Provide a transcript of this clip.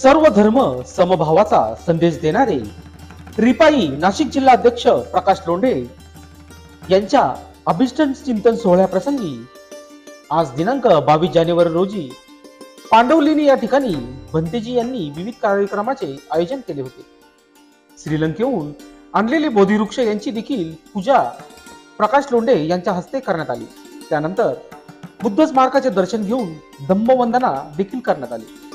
सर्व धर्म समभावाचा संदेश देणारे रिपाई नाशिक जिल्हा अध्यक्ष प्रकाश लोंढे यांच्या अभिष्ट चिंतन सोहळ्याप्रसंगी आज दिनांक 22 जानेवारी रोजी पांडवलेणी या ठिकाणी भंतेजी यांनी विविध कार्यक्रमाचे आयोजन केले होते। श्रीलंकेहून आणलेले बोधिवृक्ष यांची देखील पूजा प्रकाश लोंढे यांच्या हस्ते करण्यात आली। त्यानंतर बुद्ध स्मारकाचे दर्शन घेऊन धम्मवंदना देखील करण्यात आली।